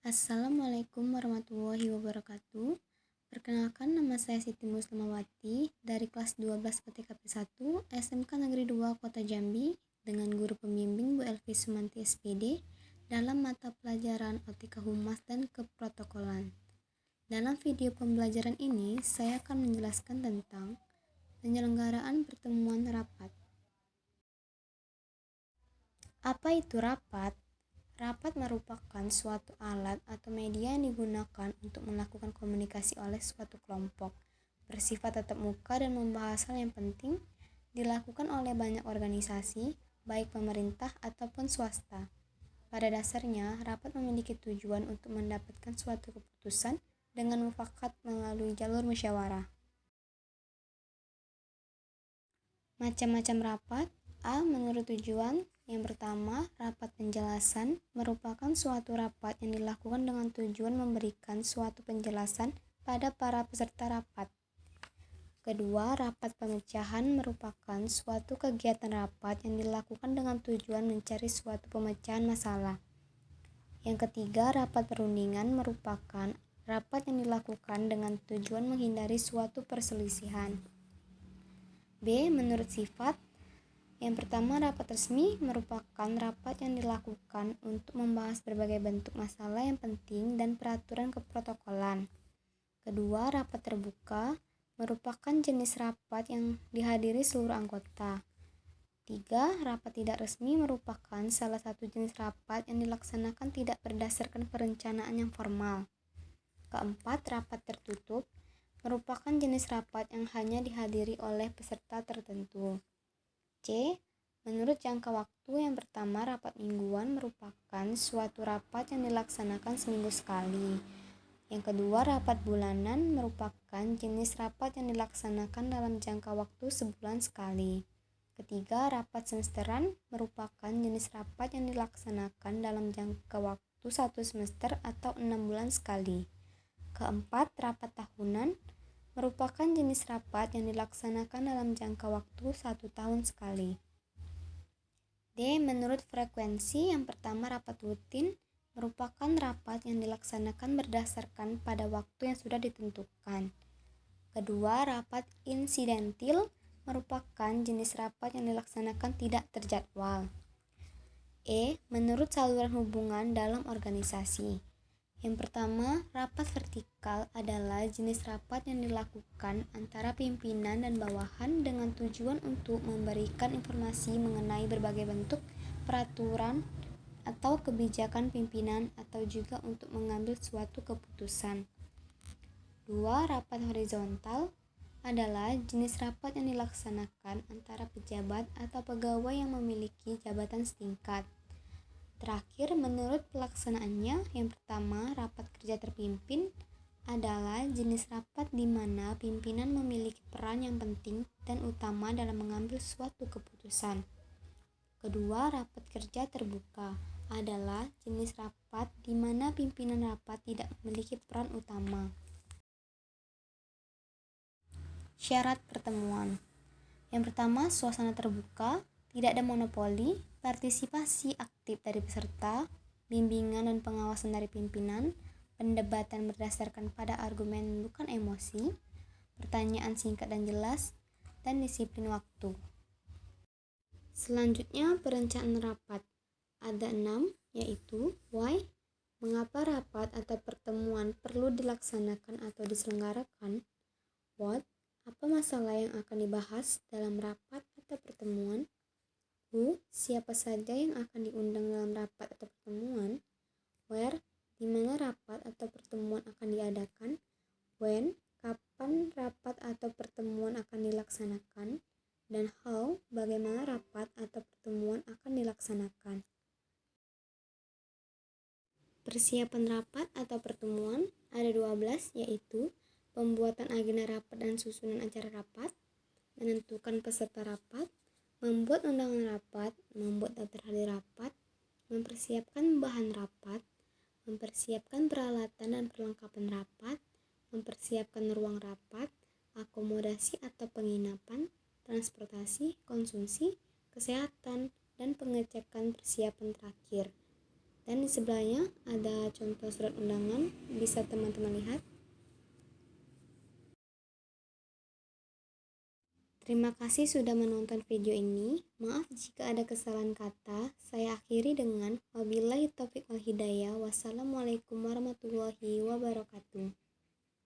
Assalamualaikum warahmatullahi wabarakatuh. Perkenalkan, nama saya Siti Muslimawati dari kelas 12 PTKP 1 SMK Negeri 2 Kota Jambi dengan guru pembimbing Bu Elvi Sumanti SPD dalam mata pelajaran Otika Humas dan Keprotokolan. Dalam video pembelajaran ini, saya akan menjelaskan tentang penyelenggaraan pertemuan rapat. Apa itu rapat? Rapat merupakan suatu alat atau media yang digunakan untuk melakukan komunikasi oleh suatu kelompok, bersifat tatap muka dan membahas hal yang penting, dilakukan oleh banyak organisasi, baik pemerintah ataupun swasta. Pada dasarnya, rapat memiliki tujuan untuk mendapatkan suatu keputusan dengan mufakat melalui jalur musyawarah. Macam-macam rapat. A. Menurut tujuan. Yang pertama, rapat penjelasan merupakan suatu rapat yang dilakukan dengan tujuan memberikan suatu penjelasan pada para peserta rapat. Kedua, rapat pemecahan merupakan suatu kegiatan rapat yang dilakukan dengan tujuan mencari suatu pemecahan masalah. Yang ketiga, rapat perundingan merupakan rapat yang dilakukan dengan tujuan menghindari suatu perselisihan. B. Menurut sifat. Yang pertama, rapat resmi merupakan rapat yang dilakukan untuk membahas berbagai bentuk masalah yang penting dan peraturan keprotokolan. Kedua, rapat terbuka merupakan jenis rapat yang dihadiri seluruh anggota. Tiga, rapat tidak resmi merupakan salah satu jenis rapat yang dilaksanakan tidak berdasarkan perencanaan yang formal. Keempat, rapat tertutup merupakan jenis rapat yang hanya dihadiri oleh peserta tertentu. C. Menurut jangka waktu, yang pertama, rapat mingguan merupakan suatu rapat yang dilaksanakan seminggu sekali. Yang kedua, rapat bulanan merupakan jenis rapat yang dilaksanakan dalam jangka waktu sebulan sekali. Ketiga, rapat semesteran merupakan jenis rapat yang dilaksanakan dalam jangka waktu 1 semester atau 6 bulan sekali. Keempat, rapat tahunan merupakan jenis rapat yang dilaksanakan dalam jangka waktu 1 tahun sekali. D. Menurut frekuensi, yang pertama, rapat rutin merupakan rapat yang dilaksanakan berdasarkan pada waktu yang sudah ditentukan. Kedua, rapat insidentil merupakan jenis rapat yang dilaksanakan tidak terjadwal. E. Menurut saluran hubungan dalam organisasi. Yang pertama, rapat vertikal adalah jenis rapat yang dilakukan antara pimpinan dan bawahan dengan tujuan untuk memberikan informasi mengenai berbagai bentuk peraturan atau kebijakan pimpinan atau juga untuk mengambil suatu keputusan. Dua, rapat horizontal adalah jenis rapat yang dilaksanakan antara pejabat atau pegawai yang memiliki jabatan setingkat. Terakhir, menurut pelaksanaannya, yang pertama, rapat kerja terpimpin adalah jenis rapat di mana pimpinan memiliki peran yang penting dan utama dalam mengambil suatu keputusan. Kedua, rapat kerja terbuka adalah jenis rapat di mana pimpinan rapat tidak memiliki peran utama. Syarat pertemuan. Yang pertama, suasana terbuka, tidak ada monopoli, partisipasi aktif dari peserta, bimbingan dan pengawasan dari pimpinan, pendebatan berdasarkan pada argumen bukan emosi, pertanyaan singkat dan jelas, dan disiplin waktu. Selanjutnya, perencanaan rapat. Ada 6, yaitu why, mengapa rapat atau pertemuan perlu dilaksanakan atau diselenggarakan, what, apa masalah yang akan dibahas dalam rapat atau pertemuan, who, siapa saja yang akan diundang dalam rapat atau pertemuan, where, di mana rapat atau pertemuan akan diadakan, when, kapan rapat atau pertemuan akan dilaksanakan, dan how, bagaimana rapat atau pertemuan akan dilaksanakan. Persiapan rapat atau pertemuan ada 12, yaitu pembuatan agenda rapat dan susunan acara rapat, menentukan peserta rapat, membuat undangan rapat, membuat daftar hadir rapat, mempersiapkan bahan rapat, mempersiapkan peralatan dan perlengkapan rapat, mempersiapkan ruang rapat, akomodasi atau penginapan, transportasi, konsumsi, kesehatan, dan pengecekan persiapan terakhir. Dan di sebelahnya ada contoh surat undangan, bisa teman-teman lihat. Terima kasih sudah menonton video ini. Maaf jika ada kesalahan kata. Saya akhiri dengan wabillahi taufiq wal hidayah. Wassalamualaikum warahmatullahi wabarakatuh.